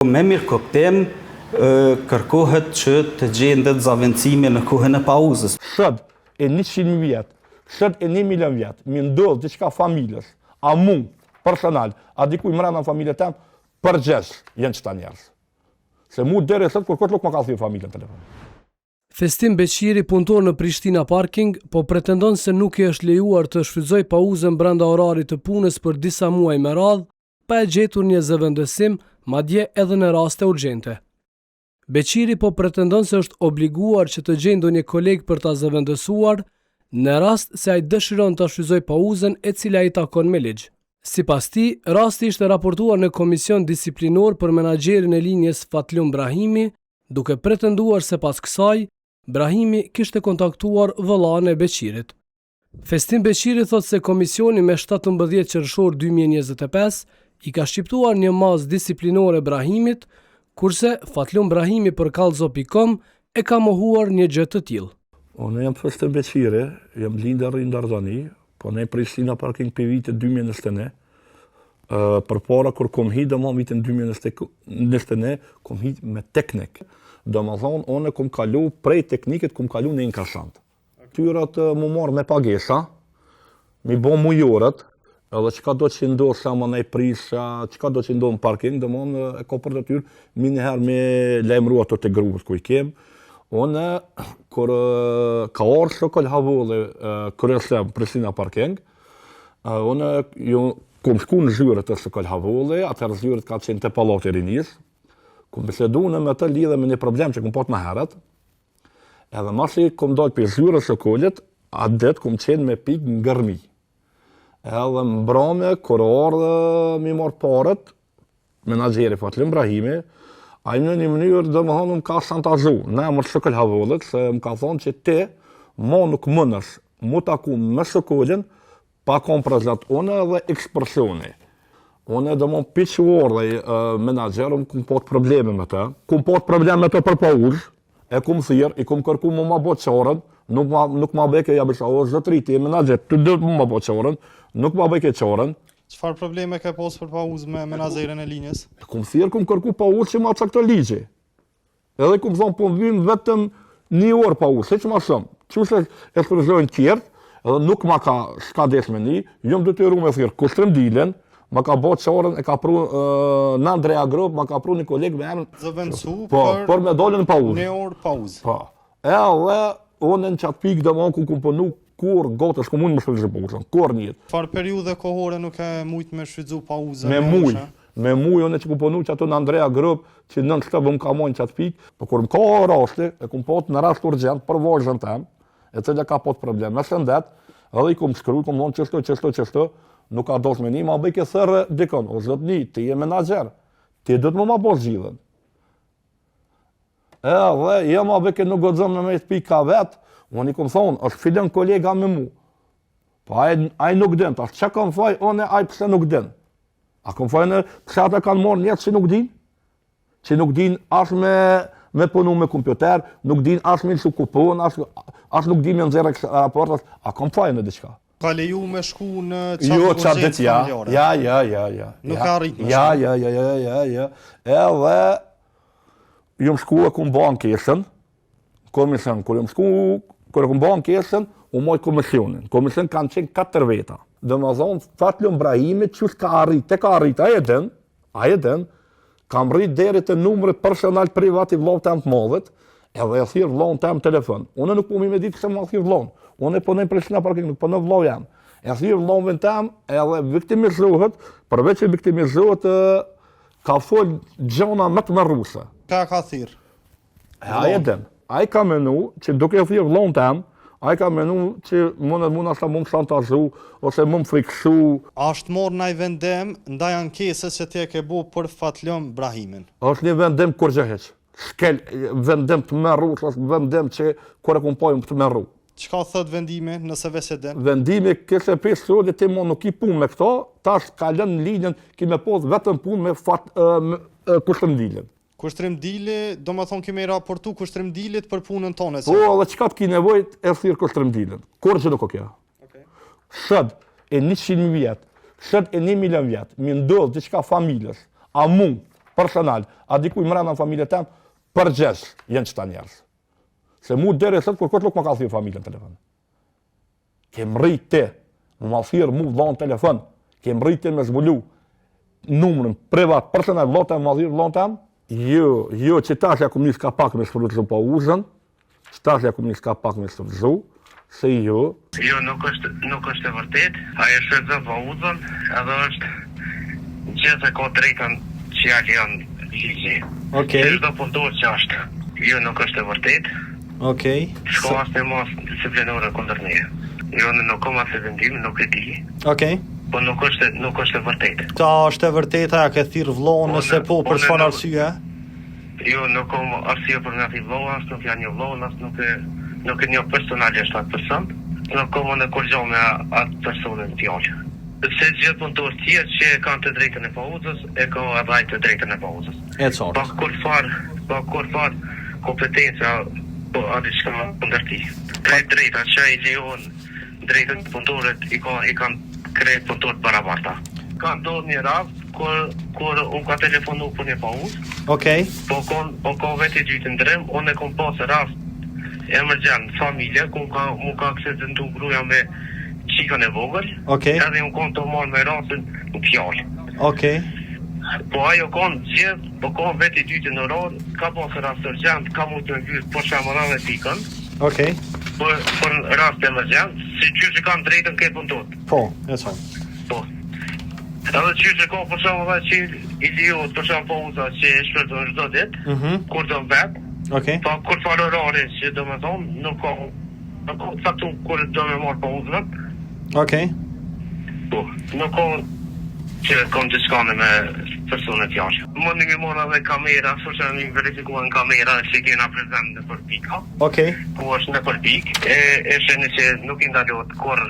Me mirë kuptim, kërkohet që të gjendet zavendësimi në kohën e pauzës. Sot e 100.000 vjetë, sot e 1 milion vjetë, mi ndodhë diçka familjes, a mu, personal, a dikuj mrena në familje tem, përgjesh jenë qëta njerës. Se mu dhere sot, kur këtë luk më ka thirë familjen telefon. Festim Beqiri, punëtor në Prishtina Parking, po pretendon se nuk i është lejuar të shfrytëzoj pauzën brenda orarit të punës për disa muaj me radhë, pa e gjetur një zëvendësim, madje edhe në raste urgjente. Beqiri po pretendon se është obliguar që të gjejë ndonjë koleg për ta zëvendësuar në rast se ai dëshiron ta shfrytëzojë pauzën e cila i takon me ligj. Sipas tij, rasti ishte raportuar në komision disiplinor për menaxherin e linjes Fatlum Brahimi, duke pretenduar se pas kësaj Brahimi kishte kontaktuar vëllain e Beqirit. Festim Beqiri thot se komisioni me 17 qershor 2025 i ka shqiptuar një mazë disiplinore Brahimit, kurse Fatlum Brahimi për kallzo.com e ka mohuar një gjë të tillë. Unë jam Festim Beqiri, jam lindër i Ndardhani, po ne Prishtina Parking për vitin 2021. Përpara kur kom hi, domon vitin 2021, kom hi me teknik. Domethënë, unë kom kalu prej teknikit, kom kalu në inkasant. Tyrat mu marrë me pagesa, mi bo mujorët, edhe qka do që ndohë sa më nej prisha, qka do që ndohë në parking, domon e ka për të tyrë, mi njëherë me lejmru ato të grupës ku i kem. Unë, kur ka orë shokëll havolli kërësem Prishtina Parking, unë kom shku në zhyrët të shokëll havolli, atër zhyrët ka qenë të Pallati Rinis, kom bisedu në me të lidhe me një problem që kom pat më herët, edhe masi kom dalë për zhyrët shokëllit, atë det kom qenë me pik në gërmi. Edhe më brame, kur ardhe mi marrë parët, menaxheri Fatlum Brahimi, a i në një mënyrë dhe më thonë më ka shantazhu, ne më shokëll havollit, se më ka thonë që ti, ma nuk mënësh, mu taku me shokëllin, pa kom prezat une dhe ekspresioni. Une dhe më piquar dhe menaxherëm, kum pot probleme me të, kum pot probleme me të për pauzë, e kum thirë, i kum kërku më ma bot qarën, nuk ma beke ja bësha, o zëtëri ti e menaxher, të dhëtë më ma bot qarën, nuk ma beke qarën. Çfarë probleme ke pas për pauzë me menaxherin e linjës? Kum thirë, kum kërku pauzë që ma cakto ligji. Edhe kum thonë, po vim vetëm 1 orë pauzë, se që ma shumë. Quse e shpërëzojnë tjertë, edhe nuk ma ka shka desh me një, jom detyru me thirë Kushtrim Dilen, ma ka bot qarën, e ka pru në Andrea Grop, ma ka pru një kolegë me emën. Zëvendësu për me dolën pauzë. 1 orë pauzë. Po. Edhe unë në qatë pikë dhe ku kum punu kur gotës, ku mund më shfrytëzoj pauzën, kur njët. Çfarë periudhe kohore nuk e mujt me shfrytëzu pauzën? Me muj, unë që kum punu që ato në Andrea Grop, që nën shtë më ka mojnë qatë pikë, po kur më ka rasti, e kum pot në rast urgjent për vazhën tem, e cila ka pot problem me shëndet, edhe i kum shkru, kum thonë qështu, nuk ka dosh me një, ma bëjke thërë dikon, o zot një, ti je menaxher, ti dhëtë më ma bos gjithën. Edhe, ja ma bëjke nuk godzëm në me të pika vetë, unë i kum thonë, është filen kolega me mu. Po aj nuk din, tash që kam faj, unë aj pëse nuk din. A kam faj në pëse ata kanë morë njetë që nuk din? Që nuk din as me punu me kompjuter, nuk din as me lësu kupon, as nuk din me nëzirë raportas, a kam faj në diqka. Ka leju me shku në qatë urgjencë familjare? Ja. Nuk ka rrit me shku? Ja. Edhe, jom shku e kum ba ankesën, komision, kur e kum ba ankesën, u moj komisionin. Komision kanë qenë 4 veta. Dhe më thonë, Fatlum Brahimi, qës ka arrit, a e den, kam rrit deri të numrit personal privat i vllahut tem të madhët, edhe e thirr vllahun tem telefon. Unë nuk po mi me ditë se ma thirr vllahun. Unë po në Prishtina Parking, nuk po në vllau jam. E thirr vllahun tem, edhe viktimizohet, përveç që viktimizohet, ka fol gjona më të marruse. Ka thirr? Ai e den. Ai ka menu që duke e thirr vllahun tem, ai ka menu që mund ashta më shantazhu, ose më friksu. A është morë ndaj vendim ndaj ankesës që ti e ke bu për Fatlum Brahimin? Është një vendim kur gjë heq. Vendim të merru, është vendim që kur e kumpojmë të merru. Çka thot vendimi nëse vesh e den? Vendimi kese 5 solë ti më nuk i punë me këto, tash ka lënë linjën ki me posë vetëm punë me Kushtrim Dilen. Kushtrim Dili, do më thonë kime i raportu Kushtrim Dilit për punën tonë. Po, dhe qka të ki nevojt e thirë Kushtrim Dilin. Kur që nuk o kja. Sët e 100.000 vjetë, sët e 1 milion vjetë, mi ndodhë diçka familjes, a mu, personal, a dikuj mrena në familje tem, përgjesh jenë qëta njerës. Se mu deri sot, kur këtë luk më ka thirë familje në telefon. Kem rrit ti, më thirë mu vlonë telefon, kem rrit ti me zbulu numërën privat, personal, vlonë më thirë vlonë tem, jo që tashja kom njës ka pak me shpërëtëzu pa uzën, që tashja kom njës ka pak me shpërëtëzu, se jo. Jo, nuk është e vërtet, ajo shpërëtëzu pa uzën, edhe është gjithë e ka drejtën që jali janë ligji. Okej. Çdo punëtor që është. Jo, nuk është e vërtet. Okej. Shkolla e mos disiplinore kundër meje. Jo, nuk kam asë vendim, nuk e di. Okej. Po nuk është e vërtet. Ta është e vërteta, ja ke thirë vlonë, nëse po, për çfarë arsye? Jo, nuk kam arsye për nga ti vllonë, as nuk janë një vlonë, as nuk e një personalisht atë person. Nuk kam në kur gjo me atë personin t'jallë. Se gjithë punëtorë tjerë që kanë të drejtën e pauzës, e ka edhe të drejtën e pauzës. E qartë. Pa kur farë kompetenca, po adi që ka ndërti. Krejt drejta që i lejon drejtën të punëtorët i kanë krejt punëtorët barabarta. Ka ndodhur një rast kur unë ka telefonu për një pauzë, Okej. po kon vetë i dytë ndrem, unë e kom pasë rast emergjent familje, ku mu ka aksedentu gruja me qikën e vogël, Okej. edhe unë konë të marrë me rastin në fjallë. Okej. Po ajo konë gjithë, po konë vetë i dytë në orë, ka pasë rast urgjent, ka mu të ngjyrë, po shamë dhe pikën, Okej. për rast emergjent, si që kanë drejtën ke punëtot. Po, e qartë. Po. Edhe që ka për shamë dhe që i liot, për shamë pauza që e shpërdo në çdo ditë, kur do vetë, Okej. pa kur farë orare që do me thonë, nuk ka faktu kur do me marrë pauzën, Okej. po, nuk ka që kom të shkane me personet jashtë. Më një mora dhe kamera, së që një verifikuan kamera që kena prezent në për pika, Okej. ku është në për pik, e sheni që nuk i ndalot kur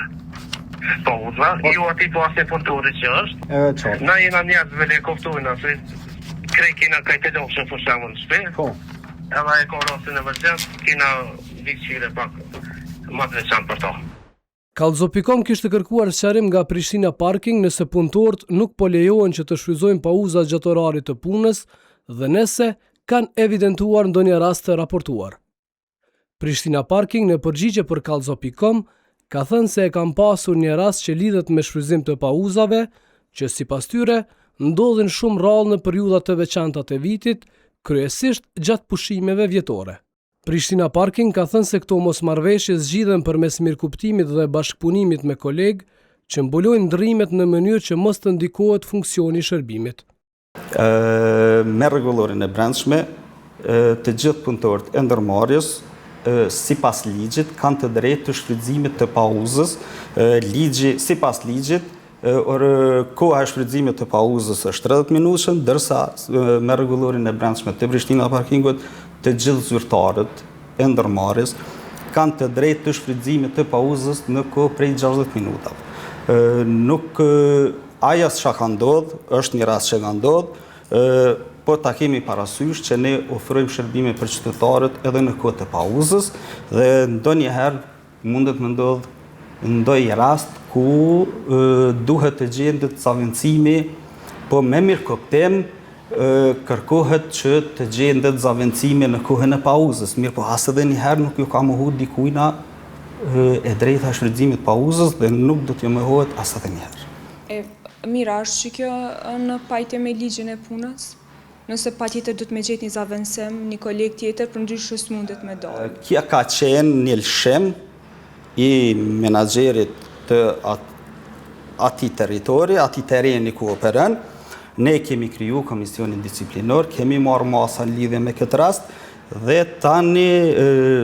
pauza, ju ati po asë e punëtori që është, E qartë. na jena njerëzve le koftojnë, se krej kena kajtë lopshën për shemë në shpe, Po. edhe e ka rastin e mërgjens, kena vikqire pak ma të veçantë për ta. Kallzo.com kishte kërkuar sqarim nga Prishtina Parking nëse punëtorët nuk po lejohen që të shfrytëzojnë pauzat gjatë orarit të punës dhe nëse kanë evidentuar ndonjë rast të raportuar. Prishtina Parking në përgjigje për Kallzo.com ka thënë se e kanë pasur një rast që lidhet me shfrytëzim të pauzave, që sipas tyre ndodhin shumë rrallë në periudha të veçanta të vitit, kryesisht gjatë pushimeve vjetore. Prishtina Parking ka thënë se këto mosmarrëveshje zgjidhen përmes mirëkuptimit dhe bashkëpunimit me kolegë që mbulojnë ndrrimet në mënyrë që mos të ndikohet funksioni i shërbimit. Me rregullorin e brendshme, të gjithë punëtorët e ndërmarrjes, sipas ligjit, kanë të drejtë të shfrytëzimit të pauzës. Sipas ligjit, koha e shfrytëzimit të pauzës është 30 minuta, ndërsa me rregullorin e brendshme të Prishtina Parkingut, të gjithë zyrtarët e ndërmarrjes kanë të drejtë të shfrytëzimit të pauzës në kohë prej 60 minutave. Aja s'ka ka ndodhë, është një rast që ka ndodhë, po ta kemi parasysh që ne ofrojmë shërbime për qytetarët edhe në kohë të pauzës dhe ndonjëherë mundet më ndodhë ndonjë rast ku duhet të gjendet zavendësimi, po me mirëkuptim kërkohet që të gjendet zavendësimi në kohën e pauzës. Mirë, po as edhe njëherë nuk ju ka mohuar dikujna e drejta e shfrytëzimit pauzës dhe nuk do t'ju mohohet as edhe njëherë. Mira është që kjo në pajtje me ligjin e punës? Nëse patjetër do të me gjetë një zavendësim, një koleg tjetër, për ndryshë s'mundet me dorë. Kja ka qenë një lëshim i menaxherit të atij territori, atij terreni ku operon. Ne kemi kriju komisionin disiplinor, kemi marrë masa në lidhje me këtë rast dhe tani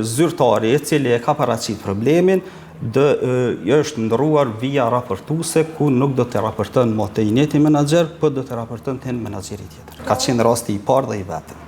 zyrtari i cili e ka paraqit problemin është ndërruar via raportuese ku nuk do të raporton më te njëjti menaxher, por do të raporton te menaxheri tjetër. Ka qenë rasti i parë dhe i vetëm.